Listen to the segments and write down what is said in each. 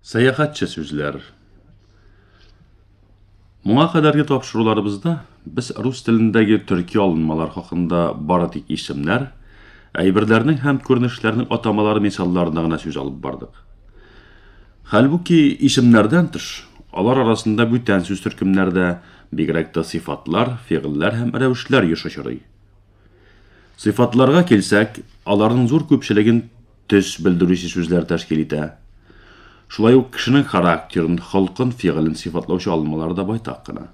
Сәяхәтче сүзләр. Моңа кадәрге тапшыруларыбызда без рус телендәге төрки алынмалар хакында бары тик исемнәр, әйберләрнең һәм күренешләрнең атамалары мисалларына гына сүз алып бардык. Хәлбуки исемнәрдән тыш, алар арасында бүтән сүз төркемнәрдә бигрәк тә сыйфатлар, фигыльләр һәм рәвешләр ешашырый. Сыйфатларга килсәк, аларның зур күпчелеген төс белдерүче сүзләр тәшкил итә. Шулай ук кешенең характерын, холкын, фигылен сыйфатлаучы алынмалар да байтак кына.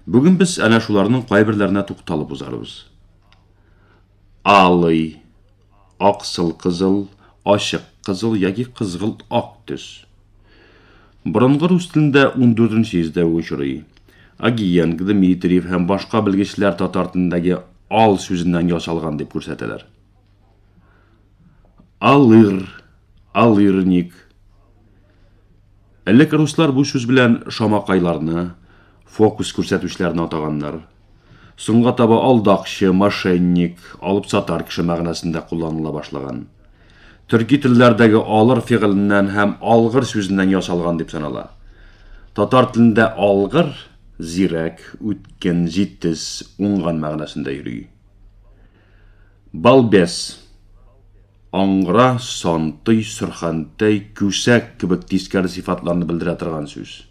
Бүген без әнә шуларның кайберләренә тукталып узарбыз. Алый, аксыл кызыл, ачык кызыл яки кызгылт ак төс. Борынгы рус телендә 14нче йөздә учрый. Агиенко, Дмитриев һәм башка белгечләр татар телендәге ал сүзеннән ясалган дип күрсәтәләр. Алыр, алырник. Элек руслар бу сүз белән шамакайларны, фокус күрсәтүчләрне атаганнар. Соңга таба алдакчы, мошенник, алып сатар кеше мәгънәсендә кулланыла башлаган. Төрки телләрдәге алыр фигыленнән һәм алгыр сүзеннән ясалган дип санала. Татар телендә алгыр зирәк, үткен, җитез, уңган мәгънәсендә йөри. Балбес аңгыра, сантый, сөрхәнтәй, күсәк кебек тискәре сыйфатларны белдерә торган сүз.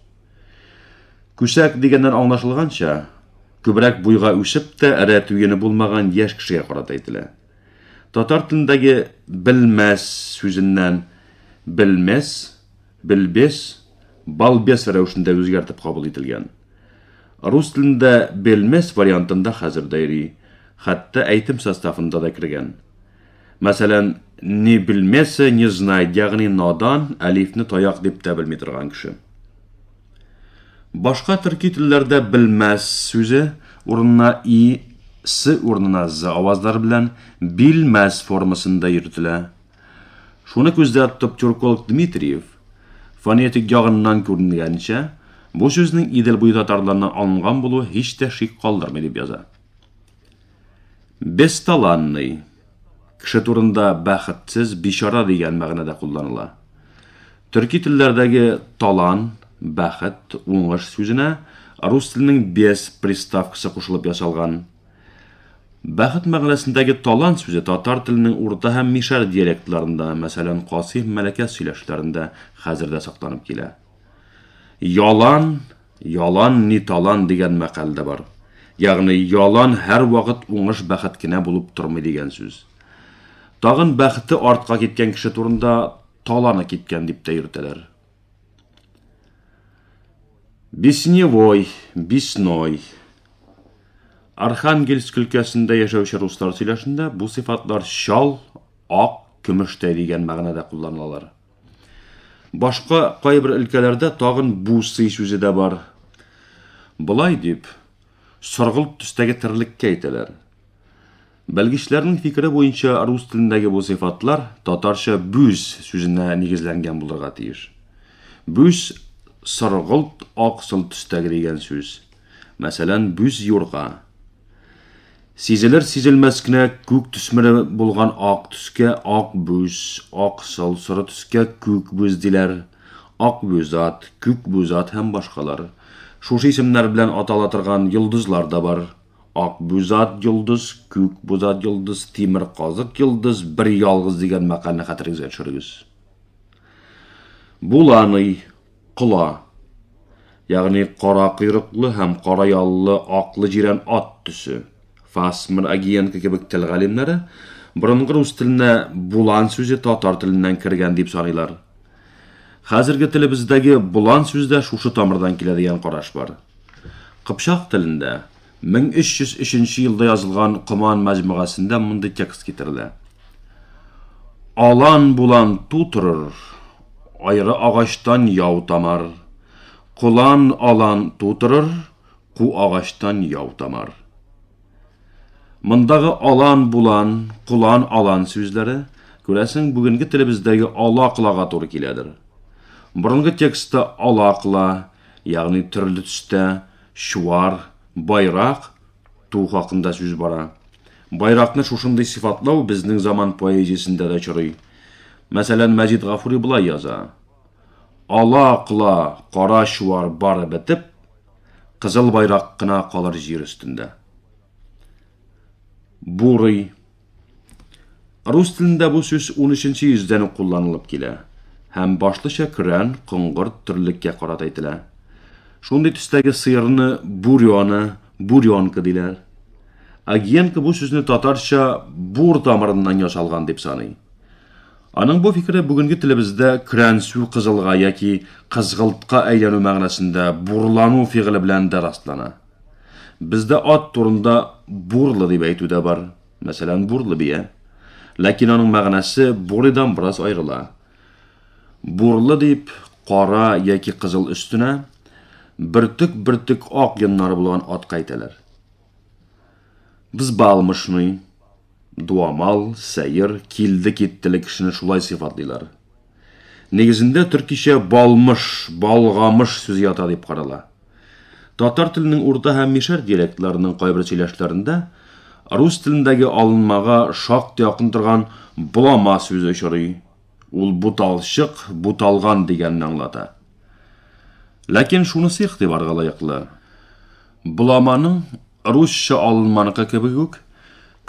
Күсәк дигәннән аңлашылганча, күбрәк буйга үсеп тә әрәтүгене булмаган яшь кешегә карата әйтелә. Татар телендәге белмәс сүзеннән белмәс, белбес, балбес рәвешендә үзгәртеп кабул ителгән. Рус телендә белмәс вариантында хәзердә йөри, хәтта әйтем составында да кергән. Мәсәлән, не белмәсе, не знает, ягъни надан, әлифне таяк дип тә белми торган кеше. Башка төрки телләрдә белмәс сүзе урынына и, с урынына з авазлары белән билмәс формасында йөртелә. Шуны күздә тотып тюрколог Дмитриев фонетик ягыннан күренгәнчә, бу сүзнең Идел буе татарларыннан алынган булуы һич тә шик калдырмый дип яза. Бесталанный. Кеше турында бәхетсез, бишара дигән мәгънәдә кулланыла. Төрки телләрдәге талан, бәхет, уңыш сүзенә рус теленең бес приставкасы кушылып ясалган. Бәхет мәгънәсендәге талан сүзе татар теленең урта һәм мишәр диалектларында, мәсәлән, Касыйм, Мәләкә сөйләшләрендә хәзердә сакланып килә. Ялан, ялан ни талан дигән мәкаль дә бар. Ягъни ялан һәр вакыт уңыш бәхет кенә булып тормый дигән сүз. Тагын бәхете артка киткән кеше турында таланы киткән дип тә йөртәләр. Бесневой, бесной. Архангельск өлкәсендә яшәүче руслар сөйләшендә бу сыйфатлар чал, ак, көмештәй дигән мәгънәдә кулланылалар. Башка кайбер өлкәләрдә тагын бусы сүзе дә бар. Булай дип, саргылт төстәге тирлеккә әйтәләр. Белгечләрнең фикере буенча рус телендәге бу сыйфатлар татарча бүз сүзенә нигезләнгән булырга тиеш. Бүз саргылт аксыл төстәге дигән сүз. Мәсәлән, бүз юрга. Сизелер-сизелмәс кенә күк төсмере булган ак төскә ак бүз, аксыл сары төскә күк бүз диләр. Ак бүзат, күк бүзат һәм башкалар. Шушы исемнәр белән атала торган йолдызлар да бар. Ак бүзат йолдыз, күк бүзат йолдыз, тимер казык йолдыз, бер ялгыз дигән мәкальне хәтерегезгә төшерегез. Буланый, кыла. Ягъни кара койрыклы һәм кара яллы, аклы җирән ат төсе. Фасмир, Агиенко кебек тел галимнәре борынгы рус теленә булан сүзе татар теленнән кергән дип саныйлар. Хәзерге телебездәге булан сүздә шушы тамырдан килә дигән караш бар. Кыпчак телендә 1303 елда язылган Кыман мәҗмугасында мондый текст китерелә. Алан булан тутырыр, айры агачтан яу тамар. Кулан алан тутырыр, ку агачтан яу тамар. Мондагы алан булан, кулан алан сүзләре күрәсең бүгенге телебездәге алакылага туры киләдер. Борынгы текстта алакыла, ягъни төрле төстә, шуар, байрак, ту хакында сүз бара. Байракны шушындай сыйфатлау безнең заман поэзиясендә дә очрый. Мәсәлән, Мәҗит Гафури булай яза. ала-қыла қара шуар бары бітіп, қызыл байрақ қына қалар жер үстінде. Бурый. Рус тілінде бұл сөз 13-ші yüзден қолданылып келе. Һәм башлыша күрән, қыңғырт түрлікке қарат айтылы. Шондай түстәге сыйырны бурьонка диләр. Агенка бұл сөзні татарша бур тамырынан ясалған деп саный. Аның бұл фикірі бүгінгі тілімізде күрәнсу қызылға яки қызғылтқа әйлену мәғнәсінде бурлану фиғілі білән дә растлана. Бізде ат турында бурлы деп әйтуде бар. Мәсәлән, бурлы бия. Ләкин аның мәғнәсе бурыдан біраз айрыла. Бурлы деп қара яки қызыл үстіне біртік ақ яннары болған ат қайталар. Біз балмышны, дуамал, сәйір, келді-кеттілі кішіні шулай сифатлайлар. Негізінде түркише балмыш, балғамыш сөзі ята деп қарала. Татар тілінің урта һәм мишәр диалектларының қайбір сөйләшләрендә рус тіліндегі алынмаға шақты якын тұрған булама сөзі очрый. Ул буталшык, буталган дигәнне аңлата. Ләкин шунысы игътибарга лаеклы. Буламаның русча алынманыкы кебек үк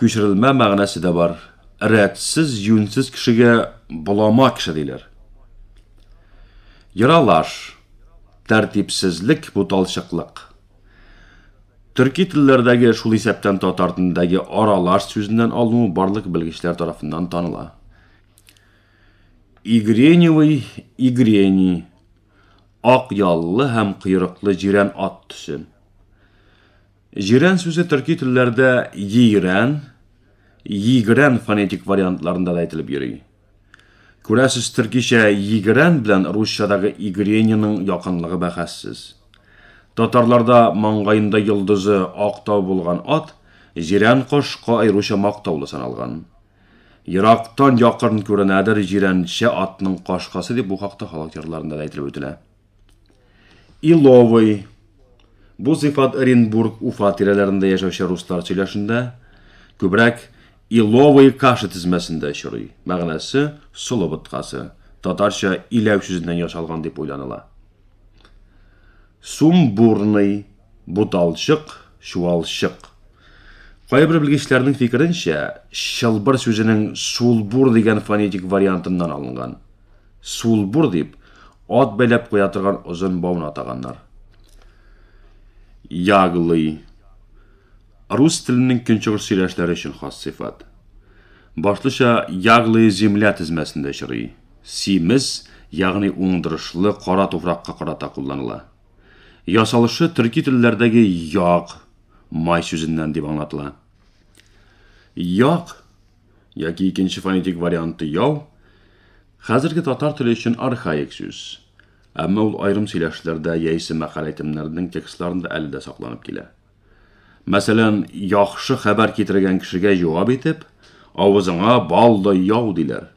күчерелмә мәгънәсе дә бар. Рәтсез, юнсыз кешегә булама кеше диләр. Яралаш, тәртипсезлек, буталчыклык. Төрки телләрдәге шул исәптән татар телендәге аралаш сүзеннән алыну барлык белгечләр тарафыннан таныла. Игреневый, игрени. Ак яллы һәм кыйрыклы җирән ат төсе. Җирән сүзе төрки телләрдә йигрән фонетик вариантларында да әйтелеп йөри. Күрәсез, төркичә йигрән белән русчадагы игрениның якынлыгы бәхәссез. Татарларда маңгайында йолдызы актау булган ат җирән кошка айрыша мактаулы саналган. Ерактан якын күренәдер җирәнче атның кашкасы дип бу хакта халык җырларында да әйтелеп үтелә. Иловый. Бу сыйфат Оренбург, Уфа тирәләрендә яшәүче руслар сөйләшендә күбрәк иловый каша тизмәсендә очрый. Мәгънәсе сулы боткасы. Татарча иләү сүзеннән ясалган дип уйланыла. Сумбурный, буталчык, чуалчык. Кайбер белгечләрнең фикеренчә, шылбыр сүзенең сулбур дигән фонетик вариантыннан алынган. Сулбур дип ат бәйләп куя торган озын бауны атаганнар. Яглый. Рус теленең көнчыгыш сөйләшләре өчен хас сыйфат. Башлыча яглый земля тизмәсендә очрый. Симез, ягъни уңдырышлы кара туфракка карата кулланыла. Ясалышы төрки телләрдәге яг, май сүзеннән дип аңлатыла. Як, яки икенче фонетик варианты яу, хәзерге татар теле өчен архаик сүз. Әмма ул айрым сөйләшләрдә яисә мәкалә әйтемнәренең текстларында әле дә сакланып килә. Мәсәлән, яхшы хәбәр китергән кешегә җавап итеп, авызыңа балдай яу диләр.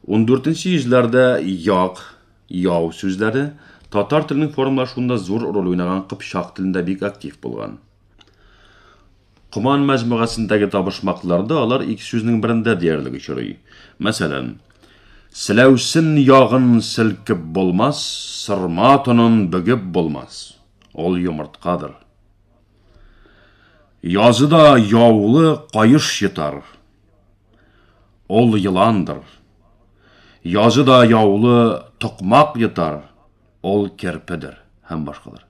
14нче yüzләрдә як, яу сүзләре татар теленең формалашуында зур роль уйнаган кыпчак телендә бик актив булган. Куман мәҗмугасындагы табышмакларда алар ике сүзнең берендә диярлек очрый. Мәсәлән, силәүсен ягын селкеп булмас, сырма тонын бөгеп булмас. Ул йомырткадыр. Языда яулы кайыш йотар. Ул йыландыр. Языда яулы токмак йотар. Ol kerpedir, hem başkalar.